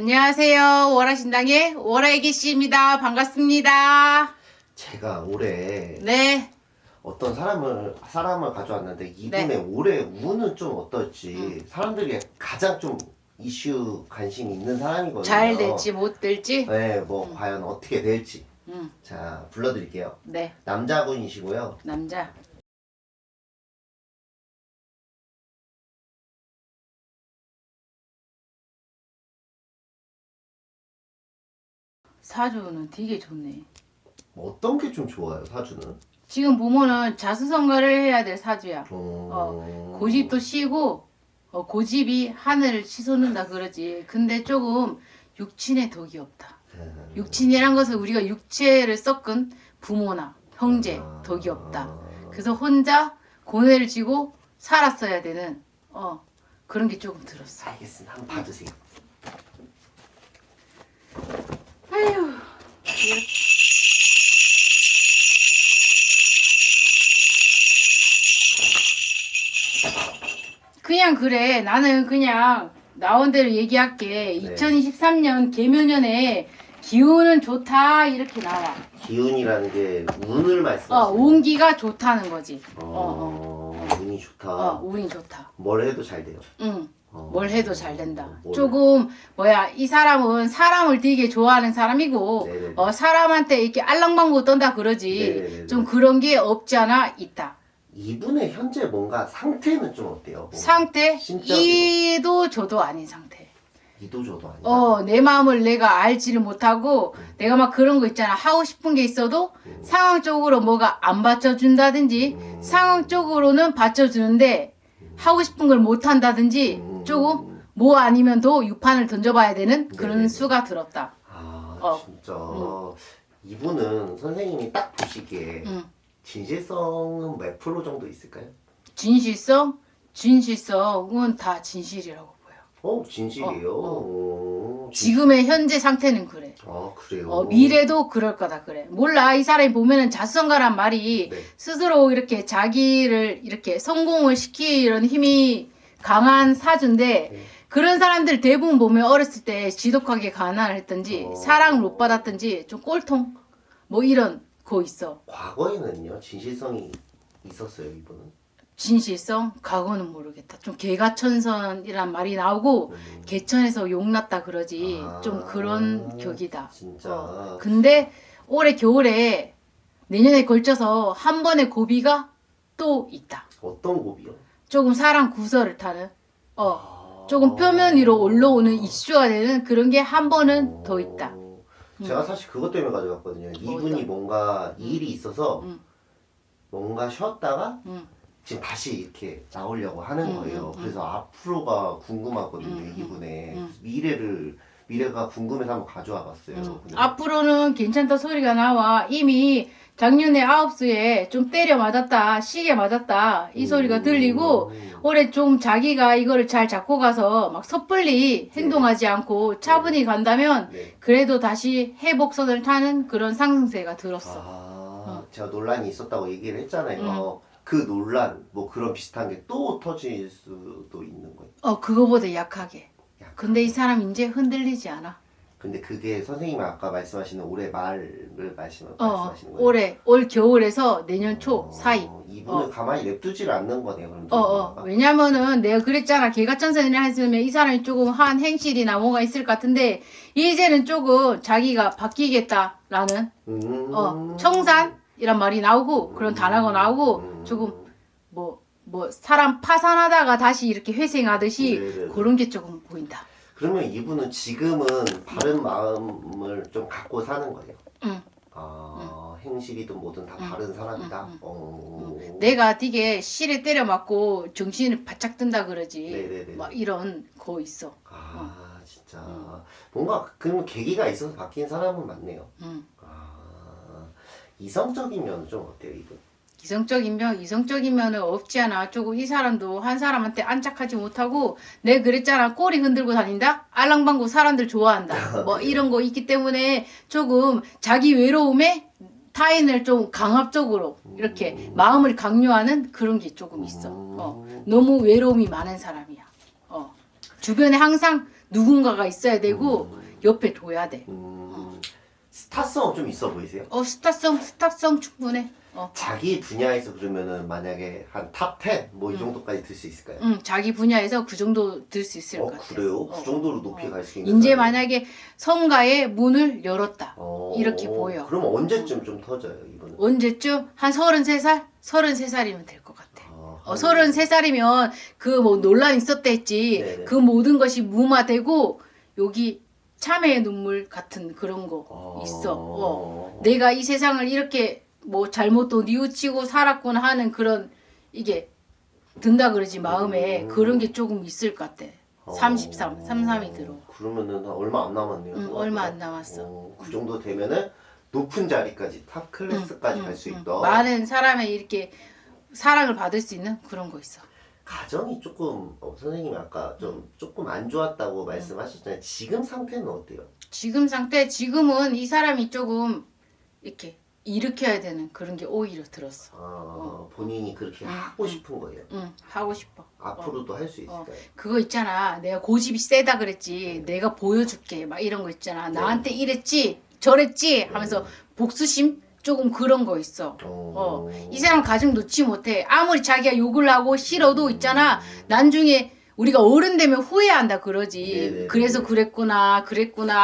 안녕하세요. 월화신당의 월화애기씨입니다. 반갑습니다. 제가 올해 네. 어떤 사람을 가져왔는데 이분의 네. 올해 운은 좀 어떨지 사람들이 가장 좀 이슈 관심이 있는 사람이거든요. 잘 될지 못 될지. 네, 뭐 과연 어떻게 될지. 음. 자, 불러드릴게요. 네. 남자분이시고요. 남자. 사주는 되게 좋네. 뭐 어떤 게 좀 좋아요, 사주는? 지금 보면은 자수성가를 해야 될 사주야. 고집도 쉬고 고집이 하늘을 치솟는다 그러지. 근데 조금 육친의 덕이 없다. 육친이란 것은 우리가 육체를 섞은 부모나 형제 덕이 없다. 그래서 혼자 고뇌를 지고 살았어야 되는 그런 게 조금 들었어. 알겠습니다. 한번 봐주세요. 아휴. 그냥 그래. 나는 그냥 나온 대로 얘기할게. 네. 2023년 개묘년에 기운은 좋다 이렇게 나와. 기운이라는 게 운을 말씀하시는 운기가 좋다는 거지. 운이 좋다. 운이 좋다. 뭘 해도 잘 돼요. 응. 뭘 해도 잘 된다. 뭘 조금 이 사람은 사람을 되게 좋아하는 사람이고 네네네. 사람한테 이렇게 알랑방구 떤다 그러지. 네네네. 좀 그런 게 없지 않아 있다. 이분의 현재 뭔가 상태는 좀 어때요? 뭔가 상태 심적으로. 이도 저도 아닌 상태. 이도저도 아니다. 내 마음을 내가 알지를 못하고 내가 막 그런 거 있잖아. 하고 싶은 게 있어도 상황적으로 뭐가 안 받쳐준다든지 상황적으로는 받쳐주는데 하고 싶은 걸 못한다든지 조금 뭐 아니면 더 유판을 던져봐야 되는 그런 네네네. 수가 들었다. 진짜 이분은 선생님이 딱 보시기에 진실성은 몇 프로 정도 있을까요? 진실성은 다 진실이라고 보여. 진실이에요? 지금의 현재 상태는 그래. 그래요? 미래도 그럴 거다 그래. 몰라. 이 사람이 보면은 자수성가란 말이 네. 스스로 이렇게 자기를 이렇게 성공을 시키는 힘이 강한 사주인데 네. 그런 사람들 대부분 보면 어렸을 때 지독하게 가난을 했든지 사랑을 못 받았든지 좀 꼴통 뭐 이런 거 있어. 과거에는요 진실성이 있었어요 이분은? 진실성? 과거는 모르겠다. 좀 개가천선이란 말이 나오고 개천에서 용났다 그러지. 좀 그런 격이다. 진짜 근데 올해 겨울에 내년에 걸쳐서 한 번의 고비가 또 있다. 어떤 고비요? 조금 사랑 구설을 타는 조금 표면 위로 올라오는 이슈가 되는 그런 게 한 번은 더 있다. 제가 사실 그것 때문에 가져갔거든요. 이분이 뭔가 일이 있어서 뭔가 쉬었다가 지금 다시 이렇게 나오려고 하는 거예요. 그래서 앞으로가 궁금하거든요. 이분의 미래가 궁금해서 한번 가져와 봤어요. 앞으로는 괜찮다 소리가 나와. 이미 작년에 9수에 좀 때려 맞았다, 시계 맞았다 이 소리가 들리고 올해 좀 자기가 이거를 잘 잡고 가서 막 섣불리 행동하지 않고 차분히 간다면 네. 그래도 다시 회복선을 타는 그런 상승세가 들었어. 제가 논란이 있었다고 얘기를 했잖아요. 그 논란 뭐 그런 비슷한 게 또 터질 수도 있는 거예요. 그거보다 약하게. 근데 이 사람 이제 흔들리지 않아. 근데 그게 선생님이 아까 말씀하시는 올해 말을 말씀하시는 거예요? 올 겨울에서 내년 초 사이. 이분을 가만히 냅두질 않는 거네요. 그럼 누군가가? 왜냐면은 내가 그랬잖아. 개가천선이라 했으면 이 사람이 조금 한 행실이나 뭐가 있을 것 같은데 이제는 조금 자기가 바뀌겠다라는 청산이란 말이 나오고 그런 단어가 나오고 조금 뭐 사람 파산하다가 다시 이렇게 회생하듯이 네네. 그런 게 조금 보인다. 그러면 이분은 지금은 바른 마음을 좀 갖고 사는 거예요. 응. 행실이든 뭐든 다 바른 사람이다. 내가 되게 실에 때려 맞고 정신을 바짝 든다 그러지. 네네네. 막 이런 거 있어. 진짜 뭔가 그런 계기가 있어서 바뀐 사람은 맞네요. 이성적인 면은 좀 어때요 이분? 이성적이면은 없지 않아. 조금 이 사람도 한 사람한테 안착하지 못하고 내가 그랬잖아. 꼬리 흔들고 다닌다. 알랑방구 사람들 좋아한다. 뭐 이런 거 있기 때문에 조금 자기 외로움에 타인을 좀 강압적으로 이렇게 마음을 강요하는 그런 게 조금 있어. 너무 외로움이 많은 사람이야. 주변에 항상 누군가가 있어야 되고 옆에 둬야 돼. 스타성 좀 있어 보이세요? 스타성 충분해. 자기 분야에서 그러면은 만약에 한 탑 10 뭐 이 정도까지 들 수 있을까요? 자기 분야에서 그 정도 들 수 있을 것 같아. 그래요? 그 정도로 높이 갈 수 있는 이제 사람이? 만약에 성가의 문을 열었다. 이렇게 보여. 그럼 언제쯤 좀 터져요 이분은? 언제쯤? 한 33살? 33살이면 될 것 같아. 한- 33살이면 그 뭐 논란 있었다 했지. 네네. 그 모든 것이 무마되고 여기 참회의 눈물 같은 그런 거 있어. 내가 이 세상을 이렇게 뭐 잘못도 뉘우치고 살았구나 하는 그런 이게 든다 그러지 마음에 그런 게 조금 있을 것 같아. 33이 들어. 그러면은 얼마 안 남았네요. 얼마 안 남았어. 그 정도 되면은 높은 자리까지 탑 클래스까지 갈 수 있다. 많은 사람의 이렇게 사랑을 받을 수 있는 그런 거 있어. 가정이 조금 선생님이 아까 조금 안 좋았다고 말씀하셨잖아요. 지금 상태는 어때요? 지금은 이 사람이 조금 이렇게 일으켜야 되는 그런 게 오히려 들었어. 본인이 그렇게 하고 싶은 거예요. 하고 싶어. 앞으로도 할 수 있을까요? 그거 있잖아. 내가 고집이 세다 그랬지. 내가 보여줄게. 막 이런 거 있잖아. 나한테 이랬지, 저랬지 하면서 복수심? 조금 그런 거 있어. 이 사람 가정 놓지 못해. 아무리 자기가 욕을 하고 싫어도 있잖아. 나중에 우리가 어른 되면 후회한다 그러지. 네네네. 그래서 그랬구나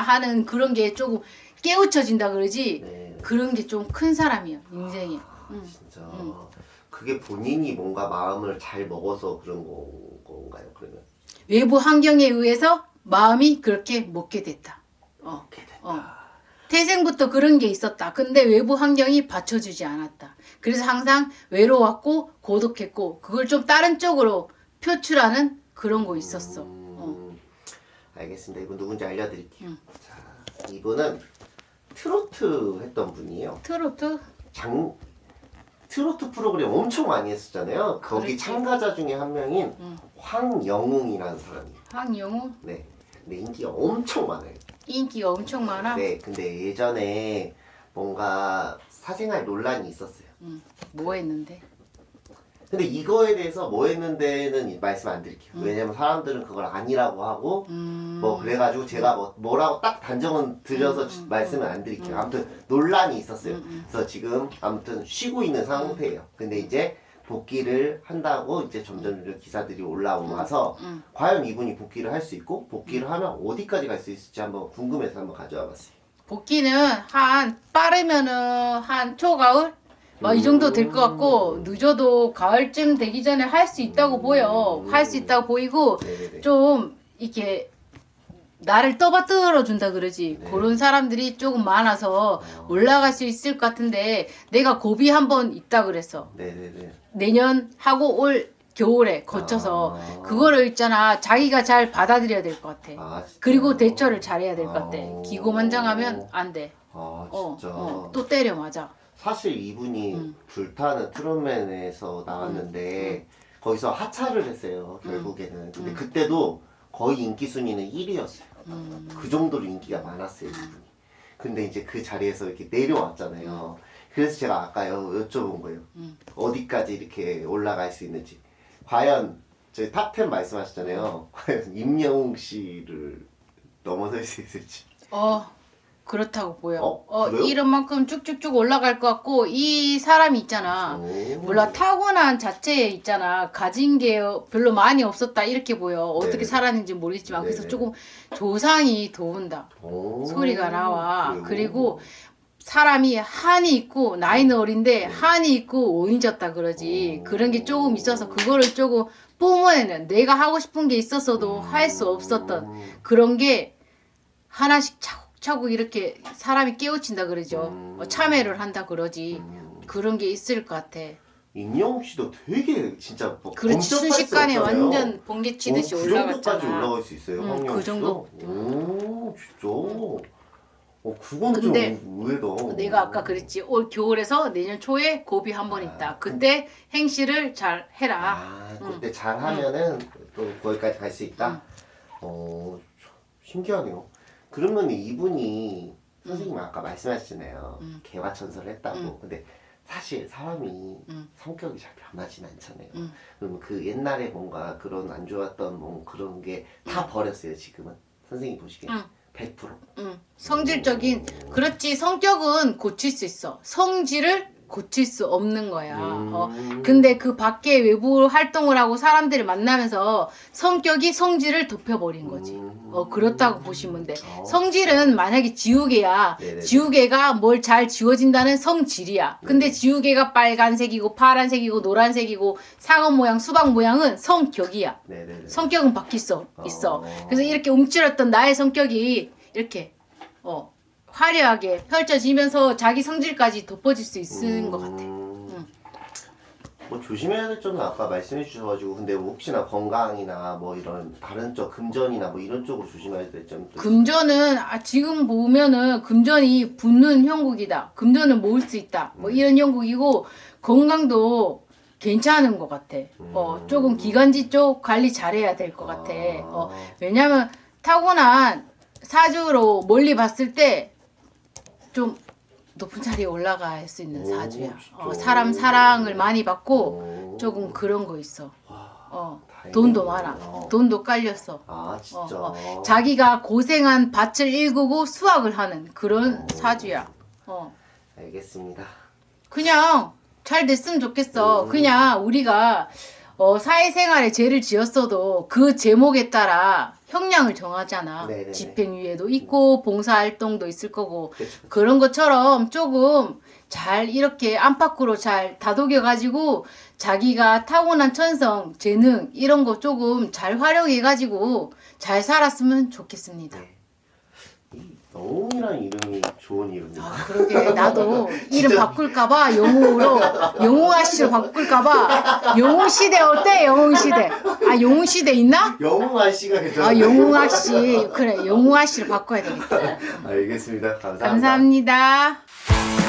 하는 그런 게 조금 깨우쳐진다 그러지. 네. 그런 게 좀 큰 사람이야 인생에. 진짜 그게 본인이 뭔가 마음을 잘 먹어서 그런 건가요? 그러면 외부 환경에 의해서 마음이 그렇게 먹게 됐다. 태생부터 그런 게 있었다. 근데 외부 환경이 받쳐주지 않았다. 그래서 항상 외로웠고 고독했고 그걸 좀 다른 쪽으로 표출하는 그런 거 있었어. 알겠습니다. 이분 누군지 알려드릴게요. 자, 이분은 트로트 했던 분이에요. 트로트? 트로트 프로그램 엄청 많이 했었잖아요. 거기 그렇지. 참가자 중에 한 명인 황영웅이라는 사람이에요. 황영우? 네. 근데 인기가 엄청 많아요. 인기가 엄청 많아? 네. 근데 예전에 뭔가 사생활 논란이 있었어요. 뭐 했는데? 근데 이거에 대해서 뭐 했는데는 말씀 안 드릴게요. 왜냐면 사람들은 그걸 아니라고 하고 뭐 그래가지고 제가 뭐라고 딱 단정은 드려서 말씀을 안 드릴게요. 아무튼 논란이 있었어요. 그래서 지금 아무튼 쉬고 있는 상태예요. 근데 이제 복귀를 한다고 이제 점점 기사들이 올라와서 과연 이분이 복귀를 할 수 있고 복귀를 하면 어디까지 갈 수 있을지 한번 궁금해서 한번 가져와 봤어요. 복귀는 빠르면은 한 초가을? 막 이 정도 될 것 같고 늦어도 가을쯤 되기 전에 할 수 있다고 보여. 할 수 있다고 보이고 네네네. 좀 이렇게 나를 떠받들어 준다 그러지. 네. 그런 사람들이 조금 많아서 올라갈 수 있을 것 같은데 내가 고비 한 번 있다 그랬어. 네네네. 내년 하고 올 겨울에 거쳐서 그거를 있잖아. 자기가 잘 받아들여야 될 것 같아. 진짜? 그리고 대처를 잘해야 될 것 같아. 기고만장하면 안 돼. 진짜. 또 때려 맞아. 사실 이분이 불타는 트롯맨에서 나왔는데 거기서 하차를 했어요. 결국에는. 근데 그때도 거의 인기 순위는 1위였어요. 그 정도로 인기가 많았어요, 이분이. 근데 이제 그 자리에서 이렇게 내려왔잖아요. 그래서 제가 아까 여쭤본 거예요. 어디까지 이렇게 올라갈 수 있는지. 과연 저희 탑10 말씀하셨잖아요. 과연 임영웅 씨를 넘어설 수 있을지. 그렇다고 보여. 그래요? 이름만큼 쭉쭉쭉 올라갈 것 같고 이 사람이 있잖아. 몰라 타고난 자체에 있잖아. 가진 게 별로 많이 없었다 이렇게 보여. 어떻게 네네. 살았는지 모르겠지만 그래서 네네. 조금 조상이 도운다. 소리가 나와. 그래요? 그리고 사람이 한이 있고 나이는 어린데 한이 있고 온이졌다 그러지. 그런 게 조금 있어서 그거를 조금 뿜어내는 내가 하고 싶은 게 있었어도 할 수 없었던 그런 게 하나씩 차곡차곡 이렇게 사람이 깨우친다 그러죠. 참회를 한다 그러지. 그런 게 있을 것 같아. 임영웅 씨도 되게 진짜 뭐 그렇지 범접할 수 순식간에 없잖아요. 완전 번개 치듯이 그 정도까지 올라갔잖아. 올라갈 수 있어요. 황영웅 그 정도. 씨도? 오 진짜. 그건 근데 좀 의외다. 내가 아까 그랬지. 올 겨울에서 내년 초에 고비 한 번 있다. 그때 행시를 잘 해라. 그때 잘 하면은 또 거기까지 갈 수 있다. 신기하네요. 그러면 이분이 선생님 아까 말씀하셨잖아요. 개화천선을 했다고. 근데 사실 사람이 성격이 잘 변하진 않잖아요. 그러면 그 옛날에 뭔가 그런 안 좋았던 뭐 그런 게 다 버렸어요 지금은. 선생님 보시기에 100%. 성질적인 그렇지 성격은 고칠 수 있어. 성질을 고칠 수 없는 거야. 근데 그 밖에 외부 활동을 하고 사람들을 만나면서 성격이 성질을 덮여버린 거지. 그렇다고 보시면 돼. 성질은 만약에 지우개야. 네네네. 지우개가 뭘 잘 지워진다는 성질이야. 근데 지우개가 빨간색이고 파란색이고 노란색이고 상어 모양 수박 모양은 성격이야. 네네네. 성격은 바뀔 수 있어. 그래서 이렇게 움츠렸던 나의 성격이 이렇게 화려하게 펼쳐지면서 자기 성질까지 덮어질 수 있는 것 같아. 뭐 조심해야 될 점은 아까 말씀해 주셔가지고 근데 뭐 혹시나 건강이나 뭐 이런 다른 쪽 금전이나 뭐 이런 쪽으로 조심해야 될 점도 금전은 지금 보면은 금전이 붙는 형국이다. 금전을 모을 수 있다. 뭐 이런 형국이고 건강도 괜찮은 것 같아. 조금 기관지 쪽 관리 잘해야 될 것 같아. 왜냐면 타고난 사주로 멀리 봤을 때 좀 높은 자리에 올라갈 수 있는 사주야. 사람 사랑을 많이 받고 조금 그런 거 있어. 돈도 많아. 돈도 깔렸어. 아 진짜. 자기가 고생한 밭을 일구고 수확을 하는 그런 사주야. 알겠습니다. 그냥 잘 됐으면 좋겠어. 그냥 우리가 사회생활에 죄를 지었어도 그 제목에 따라 형량을 정하잖아. 네네네. 집행유예도 있고 봉사활동도 있을 거고 그쵸. 그런 것처럼 조금 잘 이렇게 안팎으로 잘 다독여가지고 자기가 타고난 천성, 재능 이런 거 조금 잘 활용해가지고 잘 살았으면 좋겠습니다. 네. 이 영웅이라는 이름이 좋은 이름이야. 그러게 나도 이름 바꿀까봐 영웅으로 영웅아씨로 바꿀까봐 영웅시대 어때? 영웅시대 영웅시대 있나? 영웅아씨가 괜찮아. 영웅아씨 그래 영웅아씨로 바꿔야 되겠다. 알겠습니다. 감사합니다. 감사합니다.